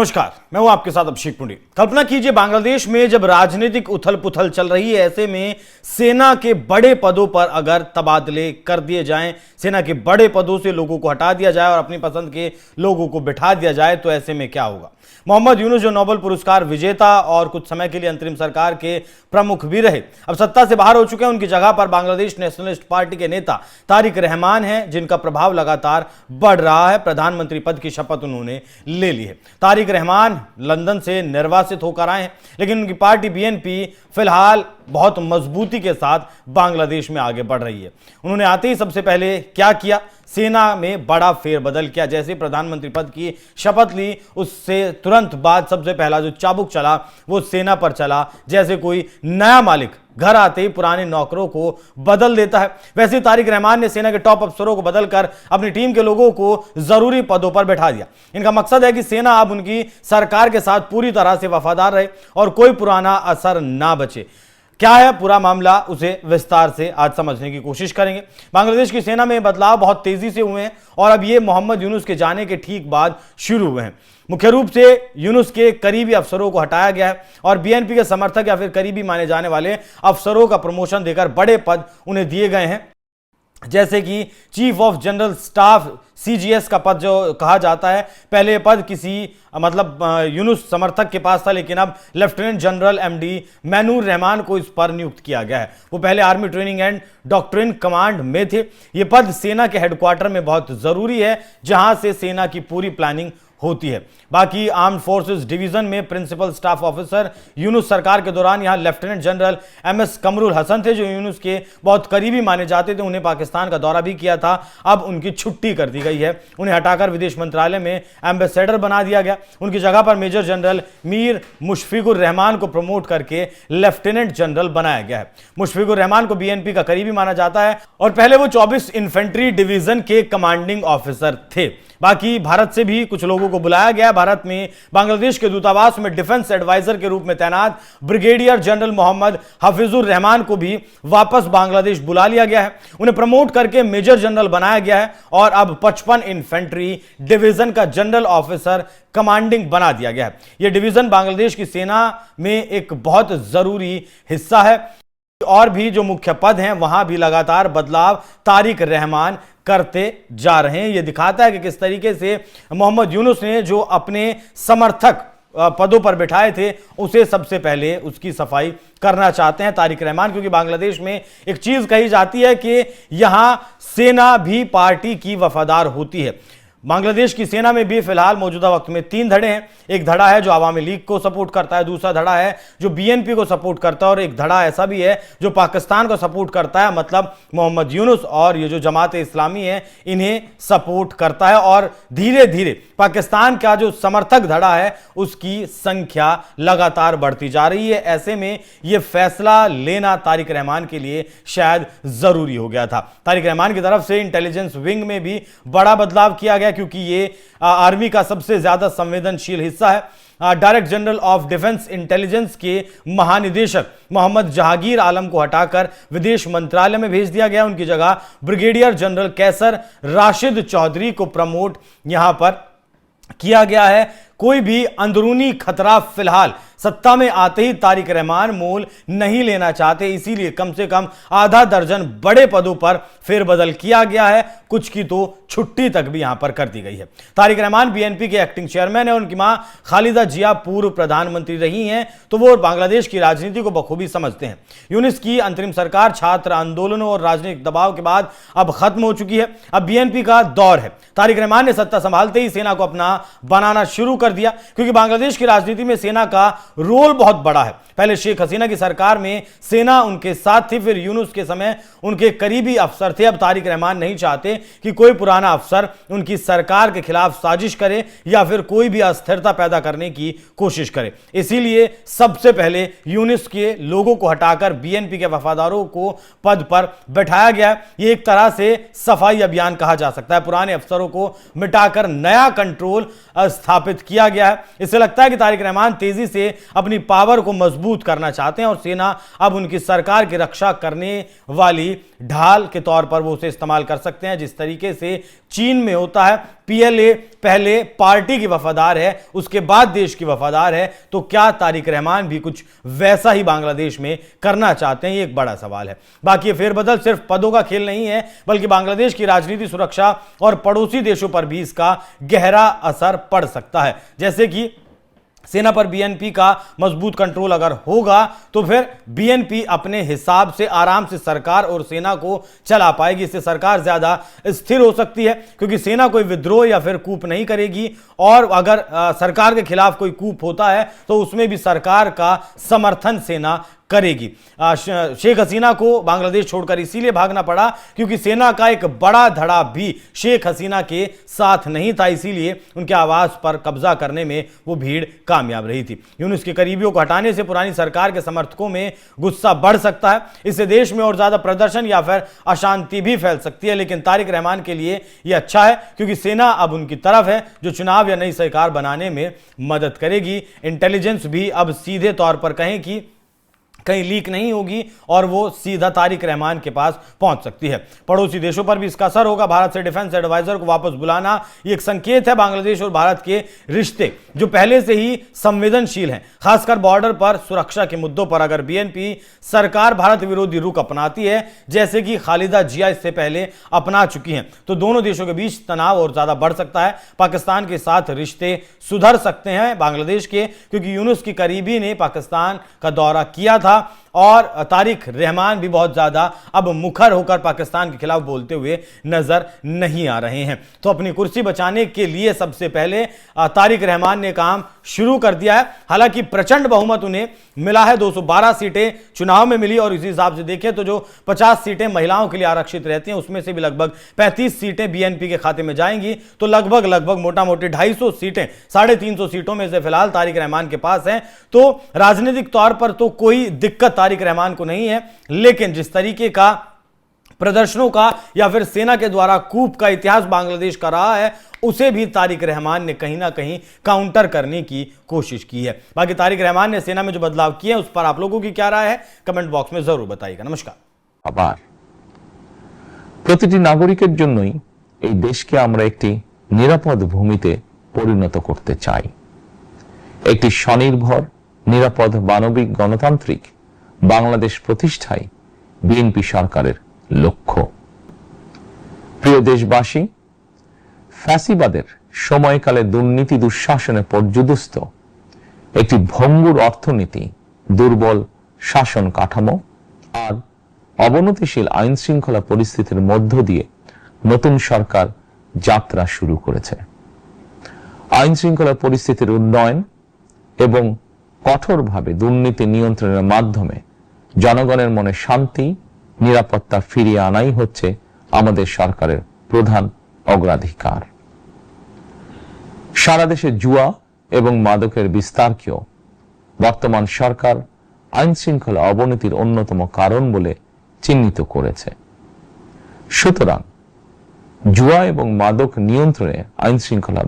नमस्कार, मैं हूं आपके साथ अभिषेक पुंडी। कल्पना कीजिए बांग्लादेश में जब राजनीतिक उथल पुथल चल रही है, ऐसे में सेना के बड़े पदों पर अगर तबादले कर दिए जाएं, सेना के बड़े पदों से लोगों को हटा दिया जाए और अपनी पसंद के लोगों को बिठा दिया जाए, तो ऐसे में क्या होगा। मोहम्मद यूनुस जो नोबेल पुरस्कार विजेता और कुछ समय के लिए अंतरिम सरकार के प्रमुख भी रहे, अब सत्ता से बाहर हो चुके हैं। उनकी जगह पर बांग्लादेश नेशनलिस्ट पार्टी के नेता तारिक रहमान हैं, जिनका प्रभाव लगातार बढ़ रहा है। प्रधानमंत्री पद की शपथ उन्होंने ले ली है। तारिक रहमान लंदन से निर्वासित होकर आए हैं, लेकिन उनकी पार्टी बीएनपी फिलहाल बहुत मजबूती के साथ बांग्लादेश में आगे बढ़ रही है। उन्होंने आते ही सबसे पहले क्या किया, सेना में बड़ा फेरबदल किया। जैसे प्रधानमंत्री पद की शपथ ली, उससे तुरंत बाद सबसे पहला जो चाबुक चला वो सेना पर चला। जैसे कोई नया मालिक घर आते ही पुराने नौकरों को बदल देता है, वैसे तारिक रहमान ने सेना के टॉप अफसरों को बदलकर अपनी टीम के लोगों को जरूरी पदों पर बैठा दिया। इनका मकसद है कि सेना अब उनकी सरकार के साथ पूरी तरह से वफादार रहे और कोई पुराना असर ना बचे। क्या है पूरा मामला, उसे विस्तार से आज समझने की कोशिश करेंगे। बांग्लादेश की सेना में बदलाव बहुत तेजी से हुए हैं और अब ये मोहम्मद यूनुस के जाने के ठीक बाद शुरू हुए हैं। मुख्य रूप से यूनुस के करीबी अफसरों को हटाया गया है और बीएनपी के समर्थक या फिर करीबी माने जाने वाले अफसरों का प्रमोशन देकर बड़े पद उन्हें दिए गए हैं, जैसे कि chief of general staff CGS का पद जो कहा जाता है। पहले पद किसी यूनुस समर्थक के पास था, लेकिन अब lieutenant general MD manure Rahman को इस पर नियुक्त किया गया है। वो पहले army training and doctrine command में थे। ये पद सेना के हेडक्वार्टर में बहुत जरूरी है, जहां से सेना की पूरी प्लानिंग होती है। बाकी आर्म्ड फोर्सेस डिवीजन में प्रिंसिपल स्टाफ ऑफिसर यूनुस सरकार के दौरान यहां lieutenant general MS Kamrul Hasan थे, जो यूनुस के बहुत करीबी माने जाते थे। उन्हें पाकिस्तान का दौरा भी किया था। अब उनकी छुट्टी कर दी गई है। उन्हें हटाकर विदेश मंत्रालय में एम्बेसडर बना दिया गया। उनकी जगह पर मेजर जनरल मीर मुशफिकुर रहमान को प्रमोट करके लेफ्टिनेंट जनरल बनाया गया है। मुशफिकुर रहमान को बीएनपी का करीबी माना जाता है और पहले वो 24 इन्फेंट्री डिवीजन के कमांडिंग ऑफिसर थे। बाकी भारत से भी कुछ लोगों को बुलाया गया। भारत में बांग्लादेश के दूतावास में डिफेंस एडवाइजर के रूप में तैनात ब्रिगेडियर जनरल मोहम्मद हफीजुर रहमान को भी वापस बांग्लादेश बुला लिया गया है। उन्हें प्रमोट करके मेजर जनरल बनाया गया है और अब 55 इन्फेंट्री डिवीजन का जनरल ऑफिसर कमांडिंग बना दिया गया है। यह डिवीजन बांग्लादेश की सेना में एक बहुत जरूरी हिस्सा है। और भी जो मुख्य पद हैं वहां भी लगातार बदलाव तारिक रहमान करते जा रहे हैं। यह दिखाता है कि किस तरीके से मोहम्मद यूनुस ने जो अपने समर्थक पदों पर बिठाए थे, उसे सबसे पहले उसकी सफाई करना चाहते हैं तारिक रहमान, क्योंकि बांग्लादेश में एक चीज कही जाती है कि यहां सेना भी पार्टी की वफादार होती है। बांग्लादेश की सेना में भी फिलहाल मौजूदा वक्त में 3 धड़े हैं। एक धड़ा है जो अवामी लीग को सपोर्ट करता है, दूसरा धड़ा है जो बीएनपी को सपोर्ट करता है और एक धड़ा ऐसा भी है जो पाकिस्तान को सपोर्ट करता है, मतलब मोहम्मद यूनुस और ये जो जमात इस्लामी है इन्हें सपोर्ट करता है। और धीरे धीरे पाकिस्तान का जो समर्थक धड़ा है उसकी संख्या लगातार बढ़ती जा रही है। ऐसे में यह फैसला लेना तारिक रहमान के लिए शायद जरूरी हो गया था। तारिक रहमान की तरफ से इंटेलिजेंस विंग में भी बड़ा बदलाव किया गया, क्योंकि ये आर्मी का सबसे ज्यादा संवेदनशील हिस्सा है। Director general of defence intelligence के महानिदेशक मोहम्मद जहांगीर आलम को हटाकर विदेश मंत्रालय में भेज दिया गया। उनकी जगह ब्रिगेडियर जनरल कैसर राशिद चौधरी को प्रमोट यहां पर किया गया है। कोई भी अंदरूनी खतरा फिलहाल सत्ता में आते ही तारिक रहमान मोल नहीं लेना चाहते, इसीलिए कम से कम आधा दर्जन बड़े पदों पर फेरबदल किया गया है। कुछ की तो छुट्टी तक भी यहां पर कर दी गई है। तारिक रहमान बीएनपी के एक्टिंग चेयरमैन है। उनकी मां खालिदा जिया पूर्व प्रधानमंत्री रही हैं, तो वो बांग्लादेश की राजनीति को बखूबी समझते हैं। यूनुस की अंतरिम सरकार छात्र आंदोलनों और राजनीतिक दबाव के बाद अब खत्म हो चुकी है। अब बीएनपी का दौर है। तारिक रहमान ने सत्ता संभालते ही सेना को अपना बनाना शुरू कर दिया, क्योंकि बांग्लादेश की राजनीति में सेना का रोल बहुत बड़ा है। पहले शेख हसीना की सरकार में सेना उनके साथ थी, फिर यूनुस के समय उनके करीबी अफसर थे। अब तारिक रहमान नहीं चाहते कि कोई पुराना अफसर उनकी सरकार के खिलाफ साजिश करे या फिर कोई भी अस्थिरता पैदा करने की कोशिश करे। इसीलिए सबसे पहले यूनुस के लोगों को हटाकर बीएनपी के वफादारों को पद पर बैठाया गया। यह एक तरह से सफाई अभियान कहा जा सकता है। पुराने अफसरों को मिटाकर नया कंट्रोल स्थापित किया किया गया है। इससे लगता है कि तारिक रहमान तेजी से अपनी पावर को मजबूत करना चाहते हैं और सेना अब उनकी सरकार की रक्षा करने वाली ढाल के तौर पर वो उसे इस्तेमाल कर सकते हैं। जिस तरीके से चीन में होता है, पीएलए पहले पार्टी की वफादार है, उसके बाद देश की वफादार है, तो क्या तारिक रहमान भी कुछ वैसा ही बांग्लादेश में करना चाहते हैं? ये एक बड़ा सवाल है। बाकी ये फेरबदल सिर्फ पदों का खेल नहीं है, बल्कि बांग्लादेश की राजनीति, सुरक्षा और पड़ोसी देशों पर भी इसका गहरा असर पड़ सकता है। जैसे कि सेना पर बीएनपी का मजबूत कंट्रोल अगर होगा तो फिर बीएनपी अपने हिसाब से आराम से सरकार और सेना को चला पाएगी। इससे सरकार ज्यादा स्थिर हो सकती है, क्योंकि सेना कोई विद्रोह या फिर कूप नहीं करेगी, और अगर सरकार के खिलाफ कोई कूप होता है तो उसमें भी सरकार का समर्थन सेना करेगी। शेख हसीना को बांग्लादेश छोड़कर इसीलिए भागना पड़ा क्योंकि सेना का एक बड़ा धड़ा भी शेख हसीना के साथ नहीं था, इसीलिए उनके आवास पर कब्जा करने में वो भीड़ कामयाब रही थी। यूनुस के करीबियों को हटाने से पुरानी सरकार के समर्थकों में गुस्सा बढ़ सकता है। इससे देश में और ज्यादा प्रदर्शन या फिर अशांति भी फैल सकती है। लेकिन तारिक रहमान के लिए यह अच्छा है, क्योंकि सेना अब उनकी तरफ है, जो चुनाव या नई सरकार बनाने में मदद करेगी। इंटेलिजेंस भी अब सीधे तौर पर कहें कि कहीं लीक नहीं होगी और वो सीधा तारिक रहमान के पास पहुंच सकती है। पड़ोसी देशों पर भी इसका असर होगा। भारत से डिफेंस एडवाइजर को वापस बुलाना ये एक संकेत है। बांग्लादेश और भारत के रिश्ते जो पहले से ही संवेदनशील हैं, खासकर बॉर्डर पर सुरक्षा के मुद्दों पर, अगर बीएनपी सरकार भारत विरोधी रुख अपनाती है, जैसे कि खालिदा जिया इससे पहले अपना चुकी हैं, तो दोनों देशों के बीच तनाव और ज्यादा बढ़ सकता है। पाकिस्तान के साथ रिश्ते सुधर सकते हैं बांग्लादेश के, क्योंकि यूनुस की करीबी ने पाकिस्तान का दौरा किया था और तारिक रहमान भी बहुत ज्यादा अब मुखर होकर पाकिस्तान के खिलाफ बोलते हुए नजर नहीं आ रहे हैं। तो अपनी कुर्सी बचाने के लिए सबसे पहले तारिक रहमान ने काम शुरू कर दिया है। हालांकि प्रचंड बहुमत उन्हें मिला है, 212 सीटें चुनाव में मिली, और इसी हिसाब से देखें तो जो 50 सीटें महिलाओं के लिए आरक्षित रहती हैं, उसमें से भी लगभग 35 सीटें बीएनपी के खाते में जाएंगी। तो लगभग मोटा मोटी 250 सीटें, 350 सीटों में से फिलहाल तारिक रहमान के पास हैं। तो राजनीतिक तौर पर तो कोई दिक्कत तारिक रहमान को नहीं है, लेकिन जिस तरीके का प्रदर्शनों का या फिर सेना के द्वारा कूप का इतिहास बांग्लादेश का रहा है, उसे भी तारिक रहमान ने कहीं ना कहीं काउंटर करने की कोशिश की है। बाकी तारिक रहमान ने सेना में जो बदलाव किए हैं उस पर आप लोगों की क्या राय है, कमेंट बॉक्स में जरूर बताइएगा। नमस्कार। আবার প্রতিটি নাগরিকের জন্যই এই দেশকে আমরা একটি নিরাপদ ভূমিতে পরিণত করতে চাই। একটি স্বনির্ভর, নিরাপদ, মানবিক, গণতান্ত্রিক বাংলাদেশ প্রতিষ্ঠাই বিএনপি সরকারের লক্ষ্য। প্রিয় দেশবাসী, ফ্যাসিবাদের সময়কালে দুর্নীতি, দুঃশাসনে পর্যুদস্ত একটি ভঙ্গুর অর্থনীতি, দুর্বল শাসন কাঠামো আর অবনতিশীল আইন শৃঙ্খলা পরিস্থিতির মধ্য দিয়ে নতুন সরকার যাত্রা শুরু করেছে। আইন শৃঙ্খলা পরিস্থিতির উন্নয়ন এবং কঠোরভাবে দুর্নীতি নিয়ন্ত্রণের মাধ্যমে জনগণের মনে শান্তি, নিরাপত্তা ফিরিয়ে আনাই হচ্ছে আমাদের সরকারের প্রধান অগ্রাধিকার। সারা দেশে জুয়া এবং মাদকের বিস্তারকেও বর্তমান সরকার আইন শৃঙ্খলা অবনতির অন্যতম কারণ বলে চিহ্নিত করেছে। সুতরাং জুয়া এবং মাদক নিয়ন্ত্রণে আইন শৃঙ্খলা